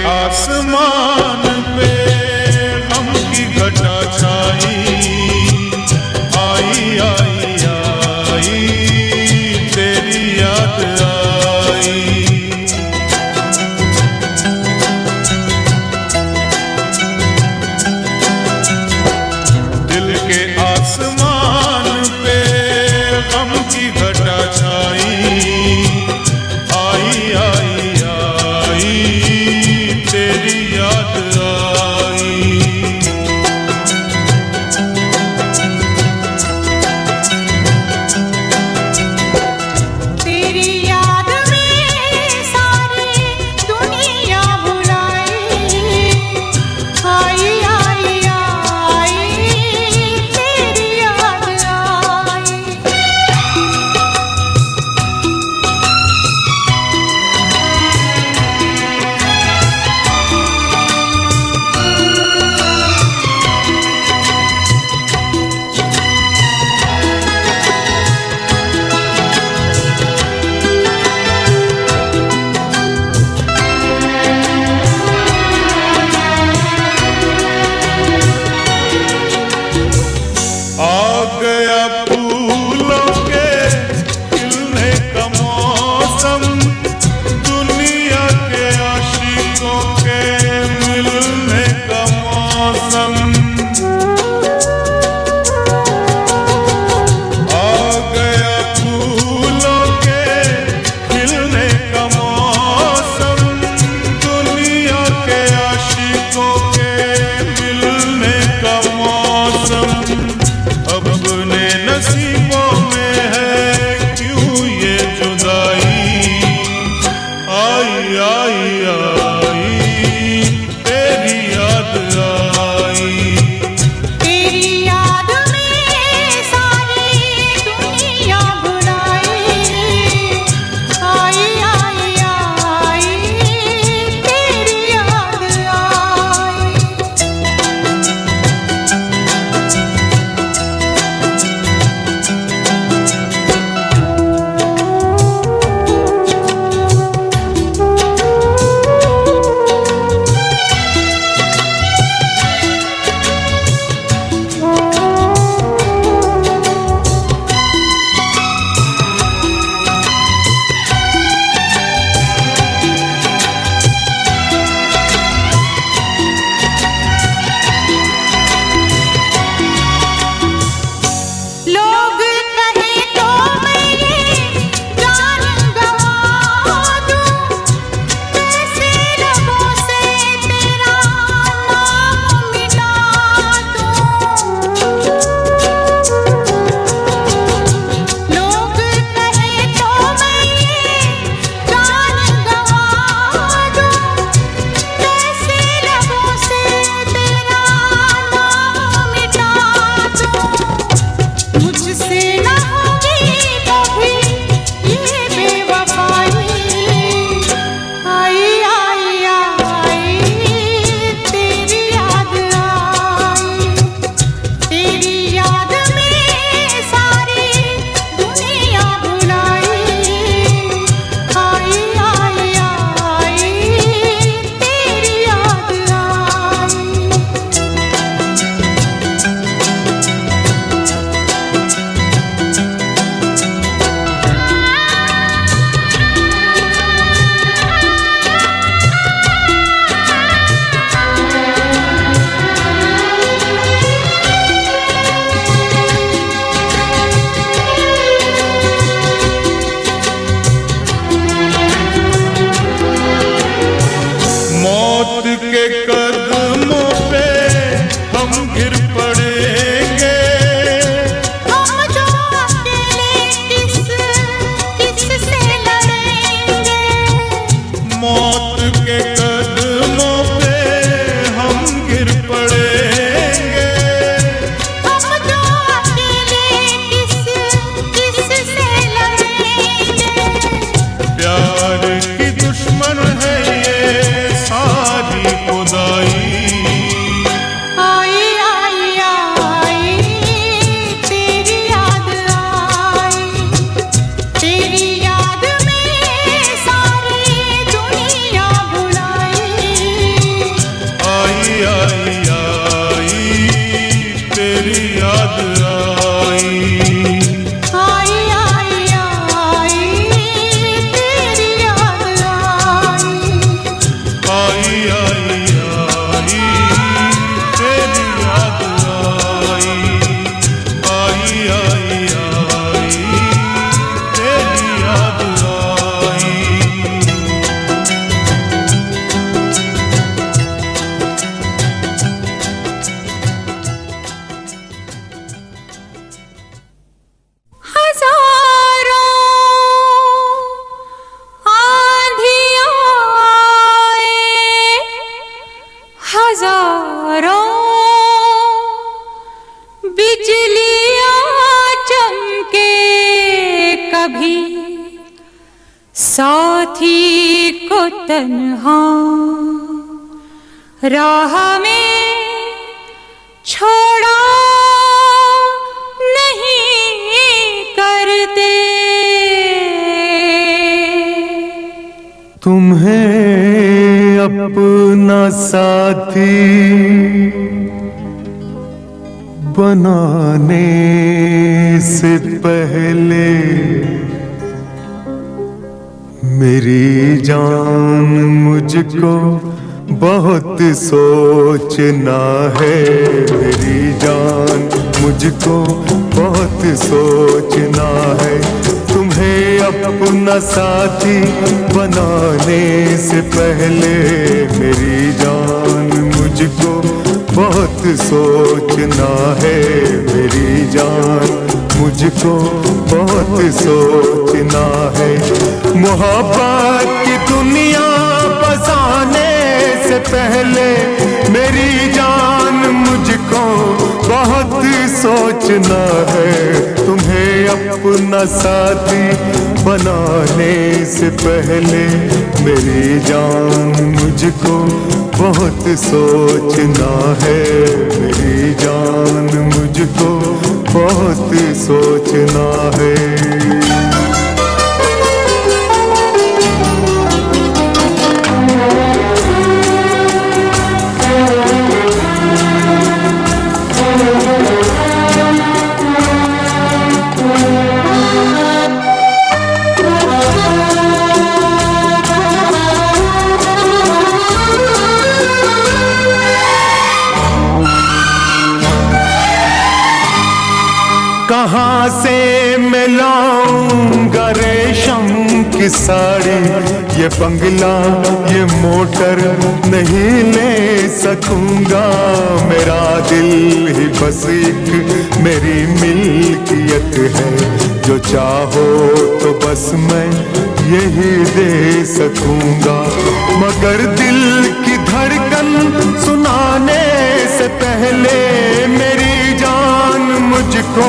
आसमान पे गम की घटा छाई, आई आई आई तेरी याद आई। दिल के आसमान पे गम की घटा छाई, आई आई आई तेरी याद आई। तेरी याद में सारी दुनिया भुलाई, आई आई आई तेरी याद आई। आ गया फूलों के खिलने का मौसम, दुनिया के आशिकों के मिलने का मौसम। आ गया फूलों के खिलने का मौसम, दुनिया के आशिकों के मिलने का मौसम। अब अपने नसीबों में है क्यों ये जुदाई, आई आई आई तेरी याद आई। तेरी याद में सारी दुनिया भुलाई, आई आई आई तेरी याद आई। लोग कहे तो मैं ये जान गवा दूं, कैसे लबों से तेरा नाम मिटा दूं। लोग कहे तो मैं ये जान गवा दूं, कैसे लबों से तेरा नाम मिटा दूं। मुझसे ना होगी कभी ये बेवफाई, आई आई आई तेरी याद आई। तेरी याद में सारी दुनिया भुलाई, आई आई आई तेरी याद आई। मौत के कदमों पे हम गिर पड़ेंगे, हम जो अकेले किससे लड़ेंगे। मौत के कदमों पे हम गिर पड़ेंगे। हम जो अकेले किससे लड़ेंगे। कभी साथी को तन्हा राह में छोड़ा नहीं करते। तुम्हें अपना साथी बनाने से पहले मेरी जान मुझको बहुत सोचना है। मेरी जान मुझको बहुत सोचना है। तुम्हें अपना साथी बनाने से पहले मेरी जान मुझको बहुत सोचना है। मेरी जान मुझको बहुत सोचना है। मोहब्बत की दुनिया बसाने से पहले मेरी जान मुझको बहुत सोचना है। तुम्हें अपना साथी बनाने से पहले मेरी जान मुझको बहुत सोचना है। मेरी जान मुझको बहुत सोचना है। कहाँ से मैं लाऊंगा रेशम की साड़ी, ये बंगला ये मोटर नहीं ले सकूंगा। मेरा दिल ही बस एक मेरी मिल्कियत है, जो चाहो तो बस मैं यही दे सकूंगा। मगर दिल की धड़कन सुनाने से पहले मेरी जान मुझको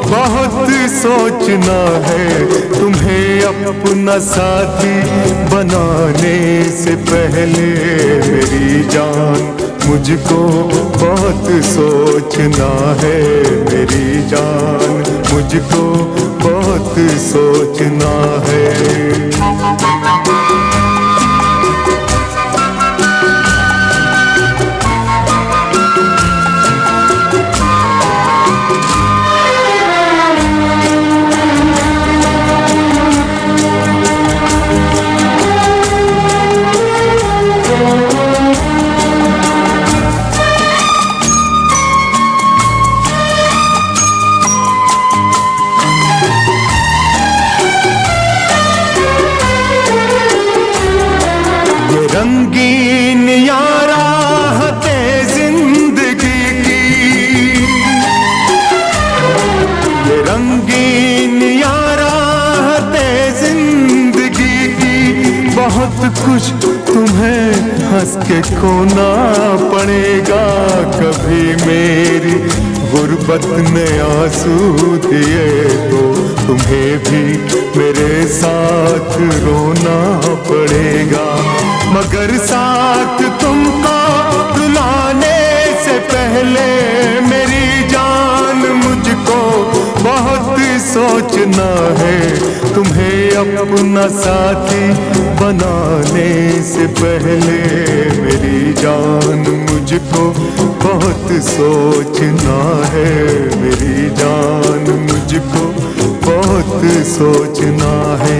बहुत सोचना है। तुम्हें अपना साथी बनाने से पहले मेरी जान मुझको बहुत सोचना है। मेरी जान मुझको बहुत सोचना है। रंगीन यारा हते जिंदगी की, ये रंगीन यारा हते जिंदगी की। बहुत कुछ तुम्हें हंस के खोना पड़ेगा। कभी मेरी गुर्बत ने आंसू दिए तो तुम्हें भी मेरे साथ रोना पड़ेगा। मगर साथ तुमको रुलाने से पहले मेरी जान मुझको बहुत सोचना है। तुम्हें अपना साथी बनाने से पहले मेरी जान मुझको बहुत सोचना है। मेरी जान मुझको बहुत सोचना है।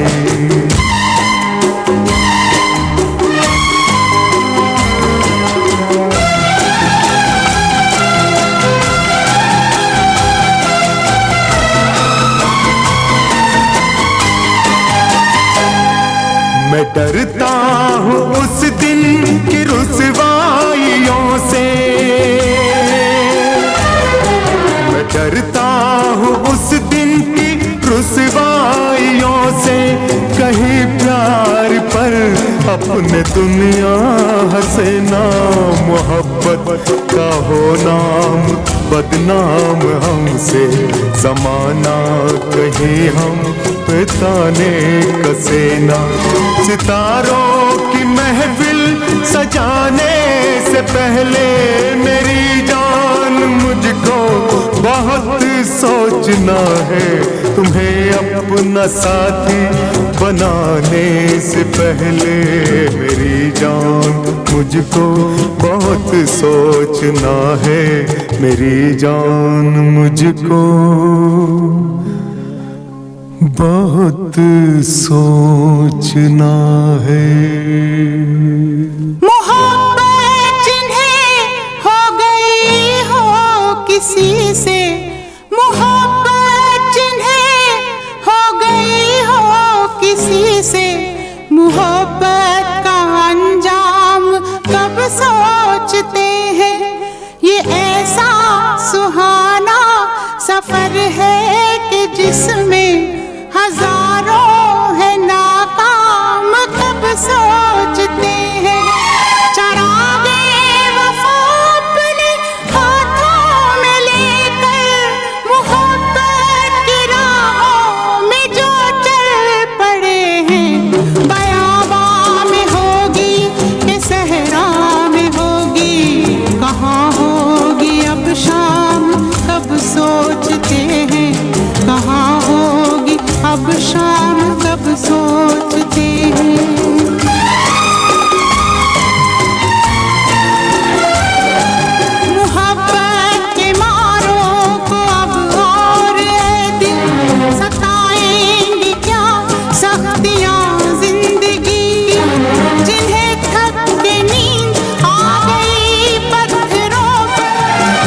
मैं डरता हूँ उस दिन की रुसवाइयों से, मैं डरता हूँ उस दिन की रुसवाइयों से। कहीं प्यार पर अपने दुनिया हंसे ना, मोहब्बत का हो नाम बदनाम हमसे जमाना, कहीं हम पे ताने कसे ना। सितारों की महफिल सजाने से पहले मेरी जान मुझको बहुत सोचना है। तुम्हें अपना साथी बनाने से पहले मेरी जान मुझको बहुत सोचना है। मेरी जान मुझको बहुत सोचना है। मोहब्बत जिन्हें हो गई हो किसी से, मोहब्बत जिन्हें हो गई हो किसी से, मोहब्बत का अंजाम कब सोचते हैं। ये ऐसा सुहाना सफर है कि जिसमें हजारों है नाकाम, कब सोचते हैं। चरागे वफा अपने हाथों में लेकर, मोहब्बत की राहों में जो चल पड़े हैं। बयाबां में होगी कि सहरा में होगी, कहाँ होगी अब शाम कब सोचते हैं। कहाँ होगी अब शाम कब सोचते हैं। मोहब्बत के मारों को अब और दिन सताएंगी क्या सख्तियां जिंदगी, जिन्हें थक के नींद आ गई पत्थरों पर,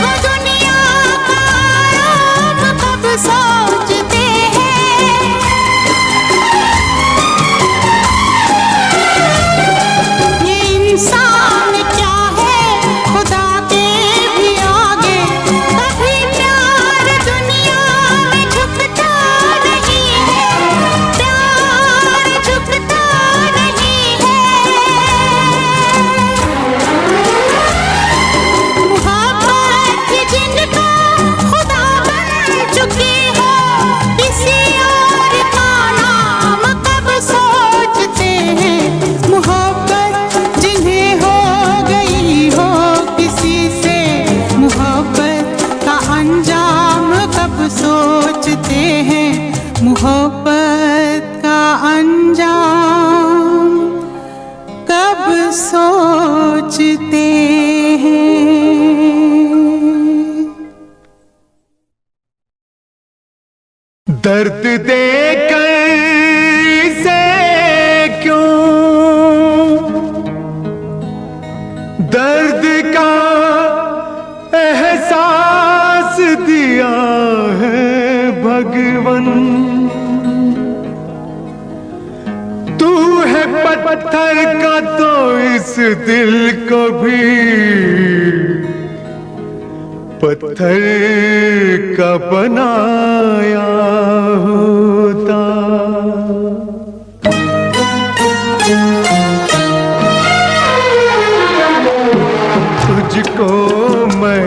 वो दुनिया का आराम कब सोचते हैं। ये इंसान क्या है खुदा के भी आगे, कभी प्यार दुनिया में झुकता नहीं है, प्यार झुकता नहीं है। मोहब्बत जिनका खुदा बन चुकी हो, किसी और का नाम कब सोचते हैं। मोहब्बत जिन्हें हो गई हो किसी से, मोहब्बत का अंजाम कब सोचते हैं। मोहब्बत का अंजाम कब सोचते हैं। दर्द देकर से क्यों दर्द का एहसास दिया है भगवन। तू है पत्थर का तो इस दिल को भी पत्थर का बनाया होता। तुझको मैं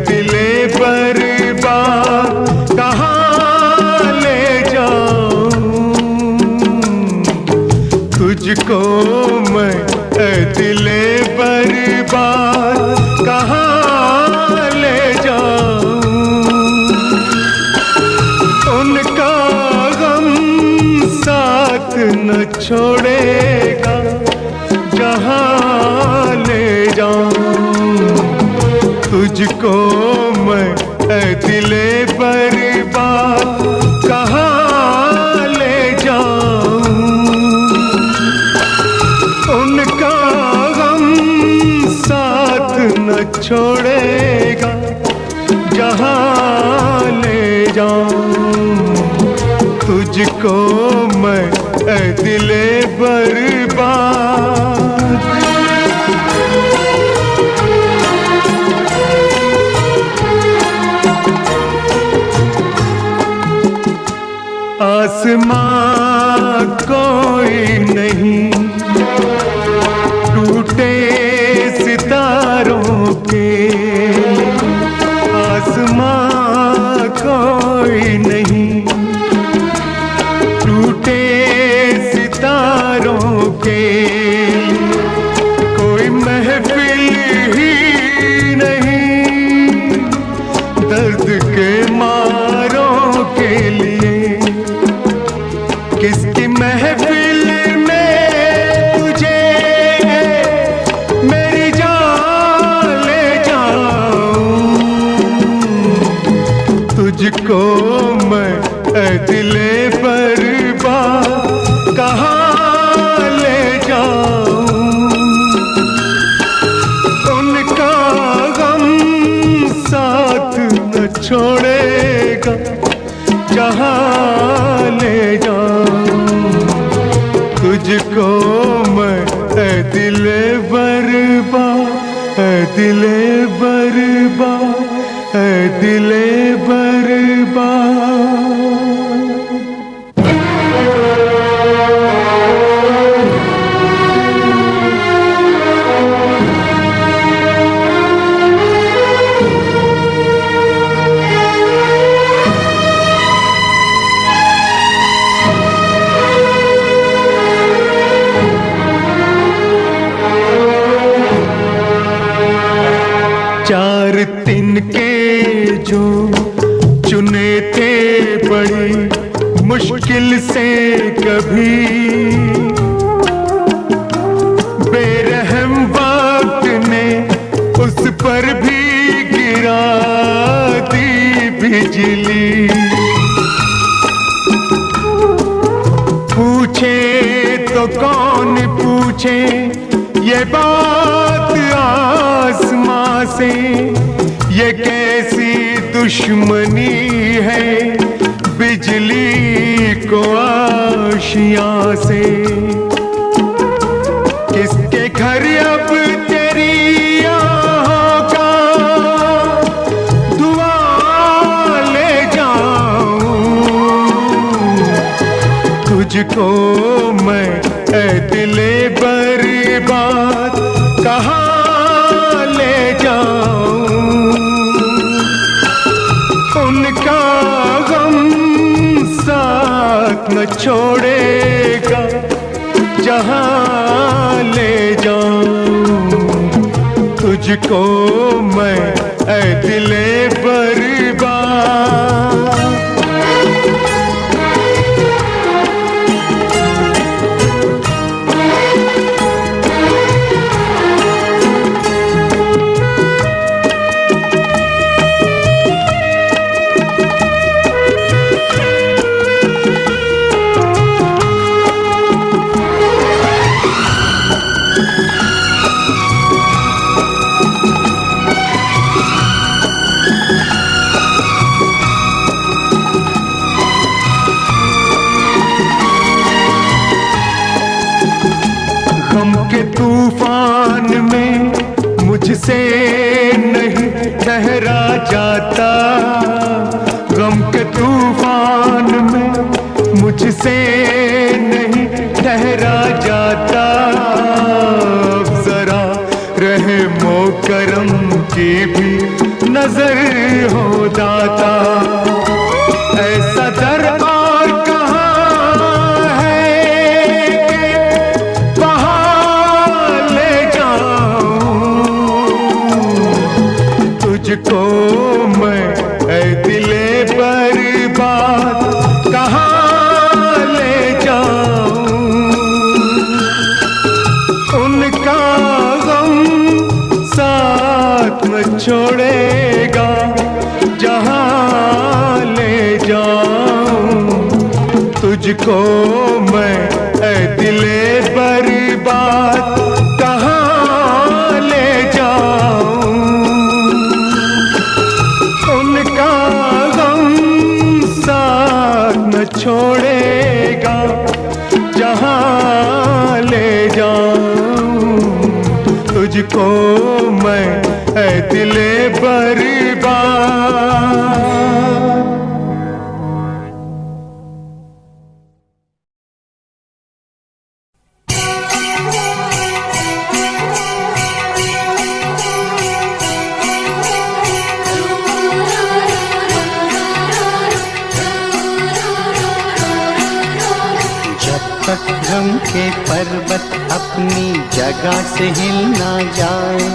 दिले बर्बाद कहाँ ले जाऊं, तुझको मैं दिले बर्बाद कहाँ ले जाऊं। उनका गम साथ न छोड़ेगा जहाँ ले जाऊं। तुझको मैं दिले बर्बाद कहाँ ले जाऊं। उनका गम साथ न छोड़ेगा जहाँ ले जाऊं। तुझको मैं दिले बर्बाद आसमां कोई नहीं, टूटे सितारों के आसमां खुद के मारों के लिए। किसकी महफिल में तुझे मेरी जान ले जाऊं, तुझको मैं दिले बर्बाद कहाँ ले जाऊं। उनका गम साथ न छोड़ेगा जहाँ ले जाऊं, तुझको मैं दिले बर्बाद, दिले बर्बाद, दिले बर्बाद। चार तिनके जो चुने थे बड़ी मुश्किल से कभी, बेरहम वक्त ने उस पर भी गिरा दी बिजली। पूछे तो कौन पूछे ये बात आसमां से, ये कैसी दुश्मनी है बिजली को आशियां से। किसके घर अब तेरी आहों का दुआ ले जाऊं, तुझको मैं दिले बर्बाद कहाँ ले जाऊं। उनका गम साथ न छोड़ेगा जहाँ ले जाऊं, तुझको मैं दिले बर्बाद। गम के तूफान में मुझसे नहीं ठहरा जाता, गम के तूफान में मुझसे नहीं ठहरा जाता। जरा रहमो करम की भी नजर हो दाता, ऐसा दर और कहाँ है वहाँ ले जाऊं, तुझको मैं दिले बर्बाद कहाँ ले जाऊं। उनका गम साथ न छोड़ेगा जहाँ ले जाऊं, तुझको मैं दिले बर्बाद कहाँ ले जाऊं। उनका गम साथ न छोड़ेगा जहाँ ले जाऊं, तुझको मैं दिले बर्बाद। गम के पर्वत अपनी जगह से हिल ना जाए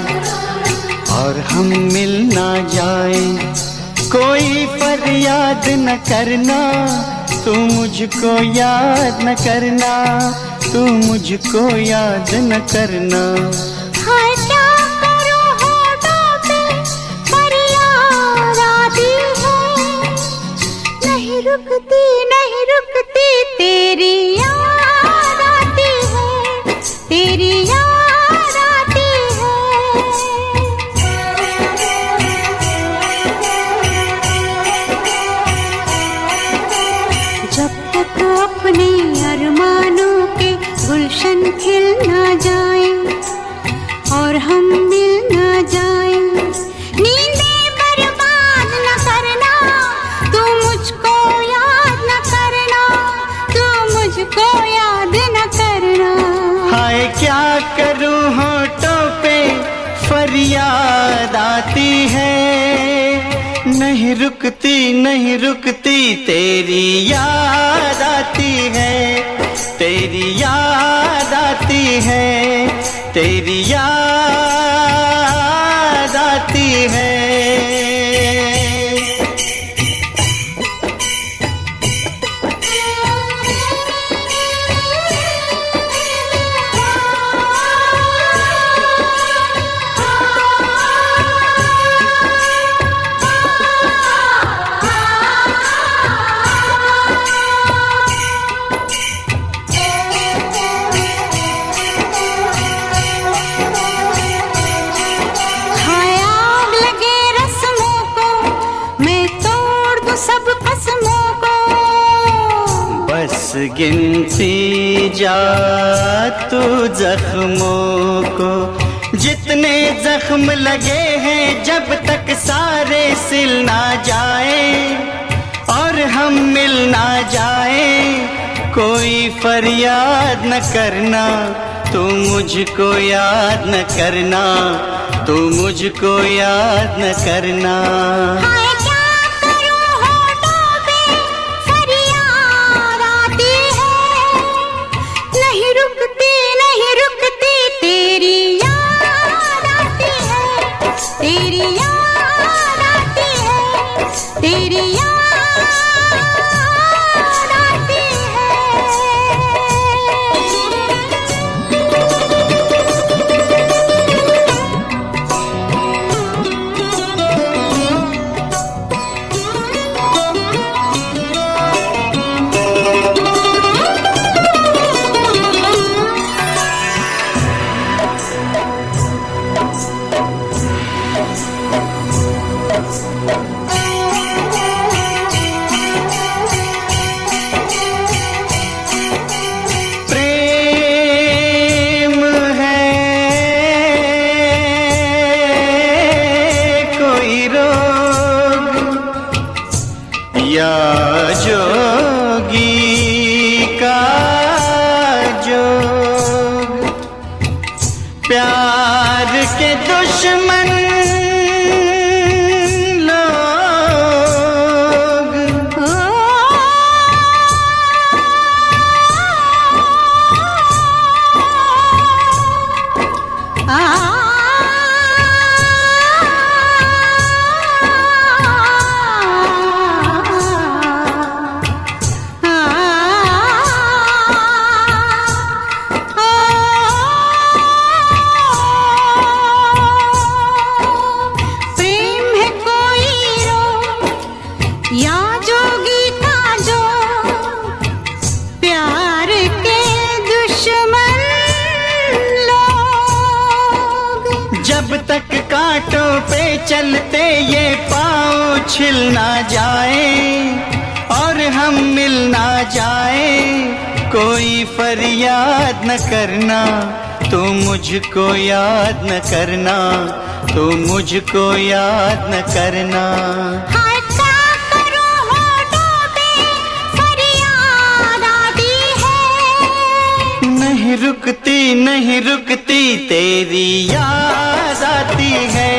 और हम मिल ना जाए, कोई याद न करना, तू मुझको याद न करना, तू मुझको याद न करना। हाय क्या करूं होठों पे फरियाद आती है, नहीं रुकती नहीं रुकती तेरी याद आती है, तेरी याद आती है। जब तक अपने अरमानों के गुलशन खिल ना जाए और हम मिल ना जाए, नींदें बर्बाद न करना, तू मुझको याद न करना, तू मुझको याद न करना। हाय क्या करूं होठों पे फरियाद आती है, नहीं रुकती नहीं रुकती तेरी याद आती है, तेरी याद आती है, तेरी याद आती है। बस गिनती जा तू जख्मों को, जितने जख्म लगे हैं जब तक सारे सिल ना जाए और हम मिल ना जाए, कोई फरियाद न करना, तू मुझको याद न करना, तू मुझको याद न करना। तेरी याद आती है, तेरी याद आती या जोगी का जोग, प्यार के दुश्मन कांटों पे चलते ये पाँव छिल ना जाए और हम मिल ना जाए, कोई फरियाद न करना, तू मुझको याद न करना, तू मुझको याद न करना। नहीं रुकती नहीं रुकती तेरी याद आती है,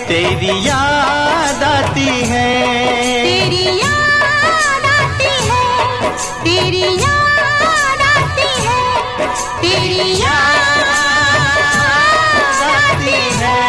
तेरी याद आती है, तेरी याद आती है, तेरी याद आती है, तेरी याद आती है।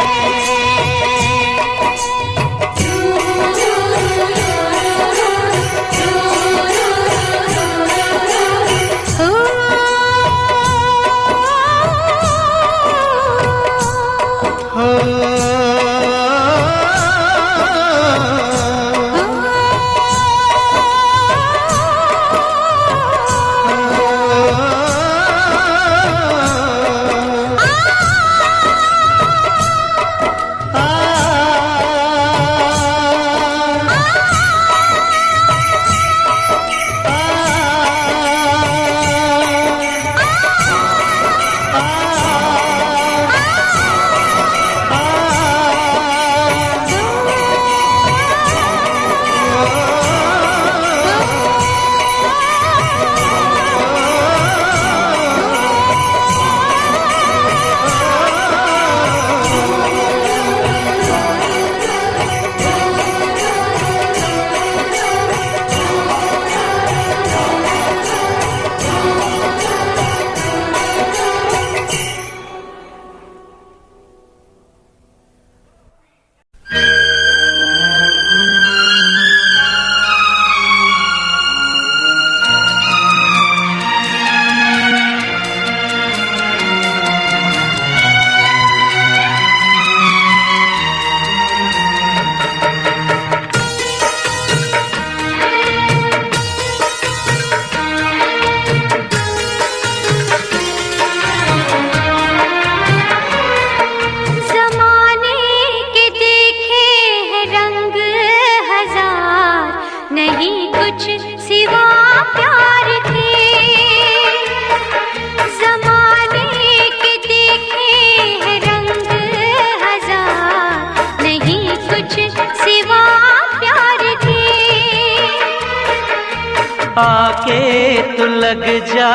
आके तू लग जा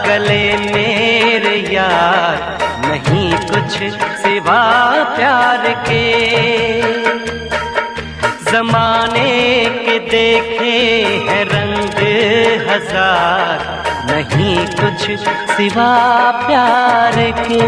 गले मेरे यार, नहीं कुछ सिवा प्यार के। जमाने के देखे हैं रंग हजार, नहीं कुछ सिवा प्यार के।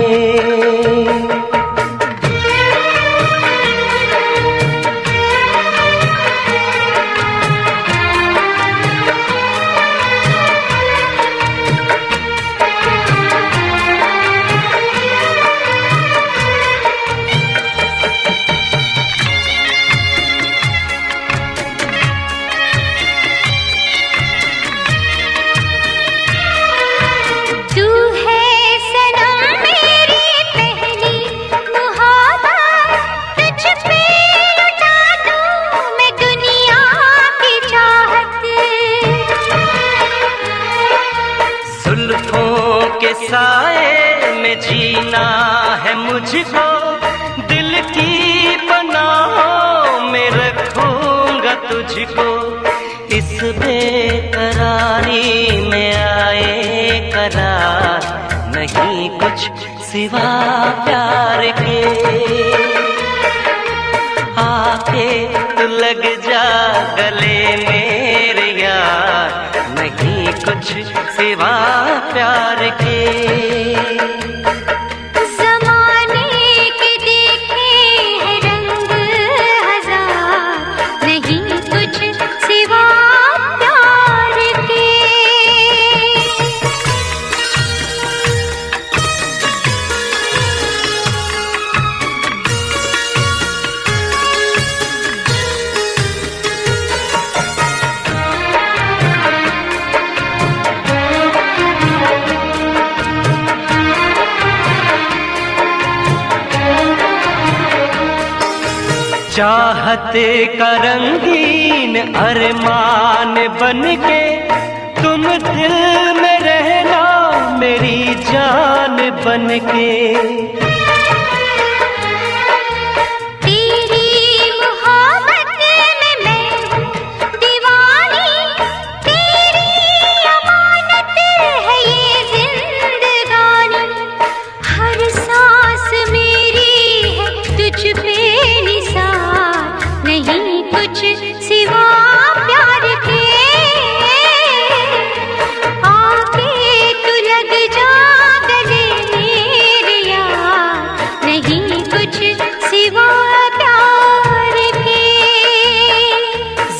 साए में जीना है मुझको, दिल की पनाहों में रखूंगा तुझको। इस बेकरारी में आए करार, नहीं कुछ सिवा प्यार के। आके तू लग जा गले मेरे यार, नहीं कुछ सिवा प्यार के। ज़माने के देखे हैं रंग हजार, नहीं कुछ सिवा प्यार के। चाहत का रंगीन अरमान बनके तुम दिल में रहना मेरी जान बनके।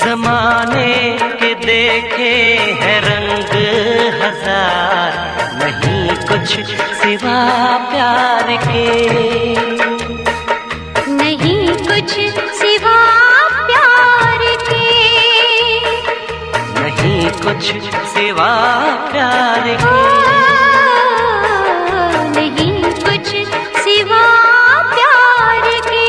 ज़माने के देखे हैं रंग हजार, नहीं कुछ सिवा प्यार के। नहीं कुछ सिवा प्यार के। नहीं कुछ सिवा प्यार के। नहीं कुछ सिवा प्यार के।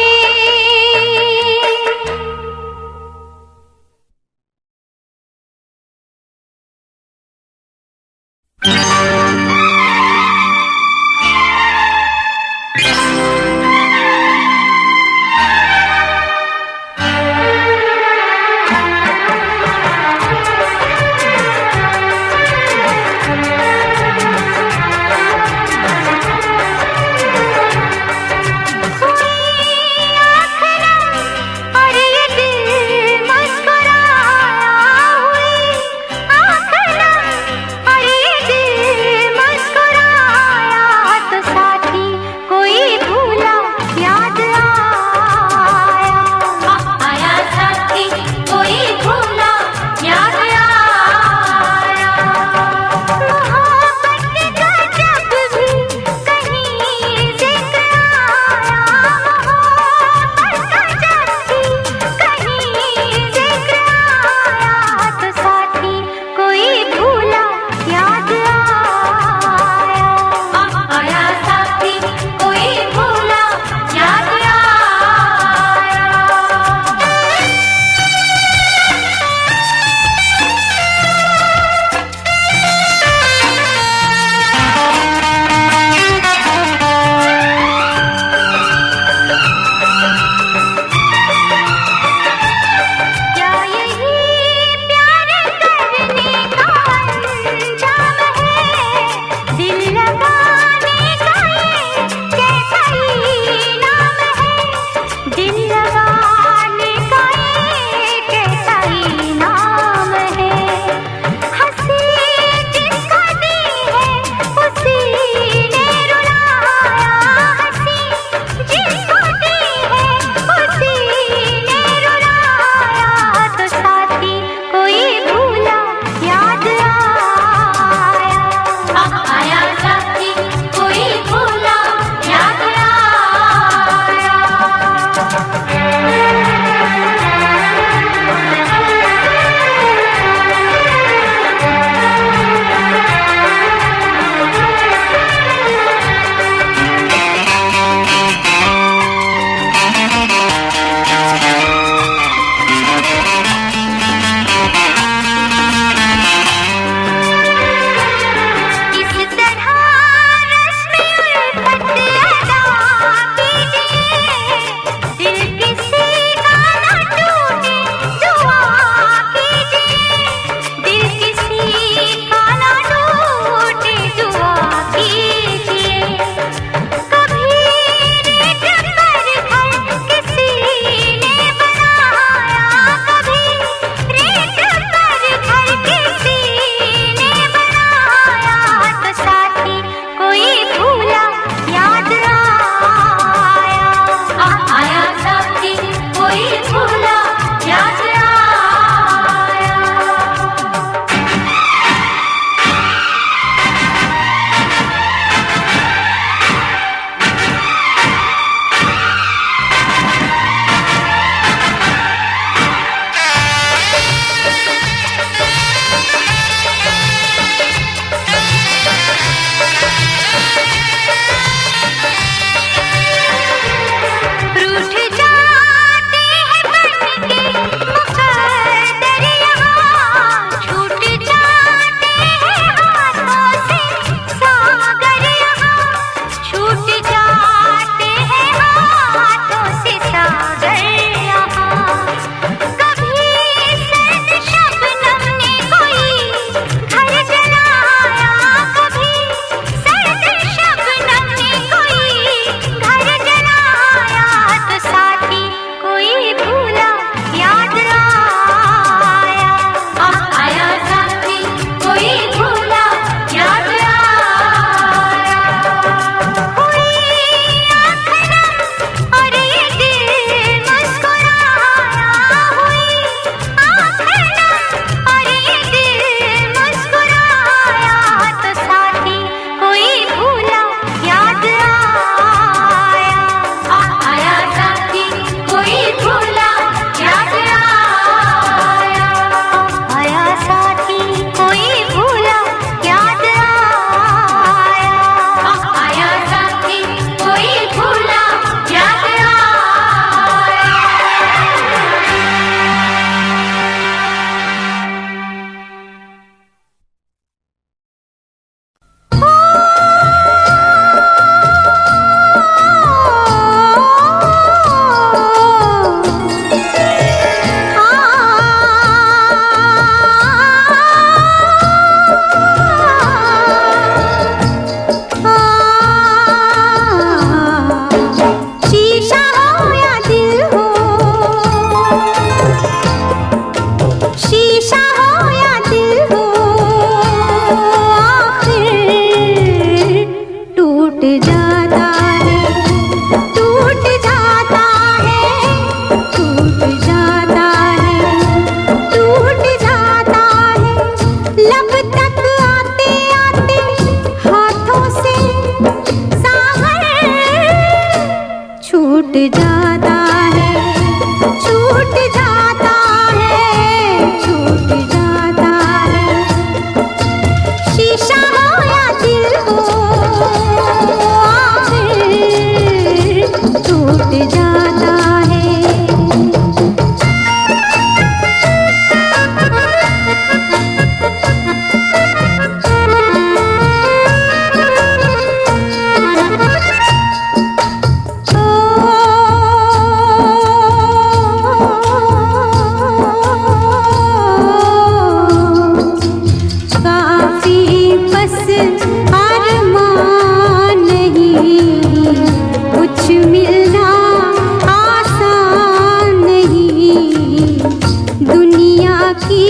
की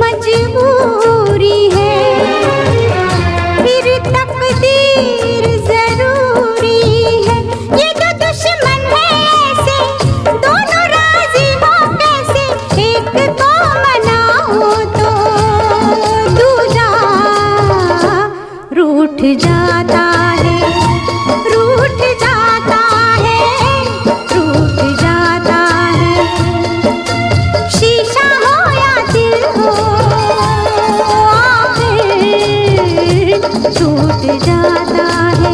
मजबूरी है, फिर तकदीर जरूरी है। ये दो दुश्मन है ऐसे, दोनों राजी हो कैसे, एक को मनाओ तो दूजा रूठ जाता है, रूठ जाता है, रूठ जाता है। शीशा हो या दिल हो आखिर टूट जाता है।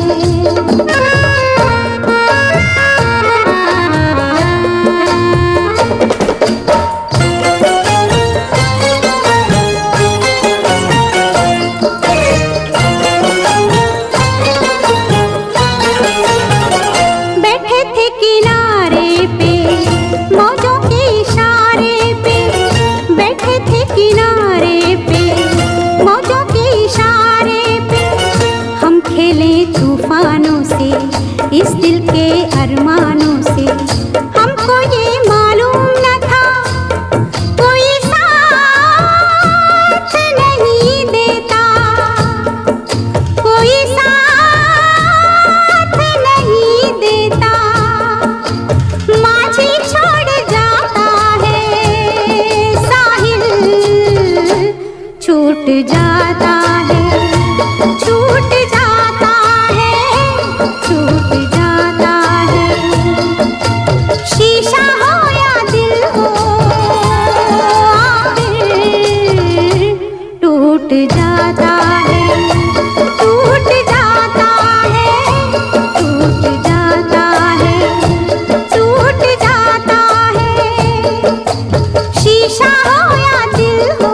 बैठे थे किनारे पे मौजों के इशारे पे, बैठे थे किनारे पे मौजों के इशारे पे। हम खेले तूफानों से, इस दिल के अरमानों से। हमको ये मालूम न था कोई साथ नहीं देता, कोई साथ नहीं देता। माझी छोड़ जाता है साहिल, छूट जाता है, छूट जाता है, छूट जाता है। शीशा हो या दिल हो आखिर टूट जाता है, टूट जाता है, टूट जाता है, टूट जाता है। शीशा हो या दिल हो।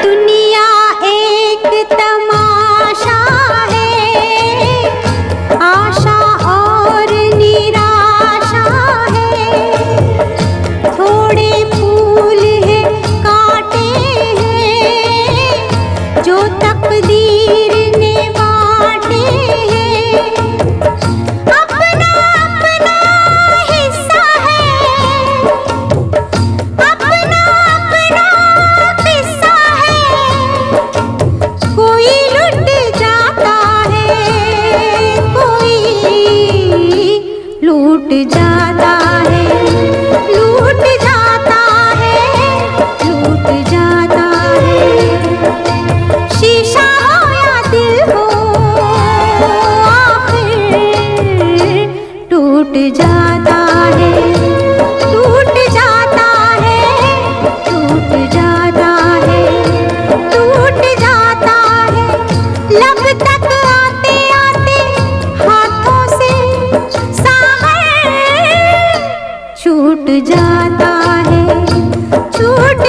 दुनिया एक तमाशा है, आशा और निराशा है। थोड़े फूल है काटे हैं, जो तकदीर ने बांटे हैं। अपना अपना हिस्सा है, अपना अपना किस्सा है। कोई लुट जाता है, कोई लूट जाता है, लूट जाता है, लूट जाता है। शीशा हो या दिल हो आखिर टूट जाता है, टूट जाता है, टूट जाता है, टूट जाता है। लब तक आते आते हाथों से सागर छूट जाता है, छूट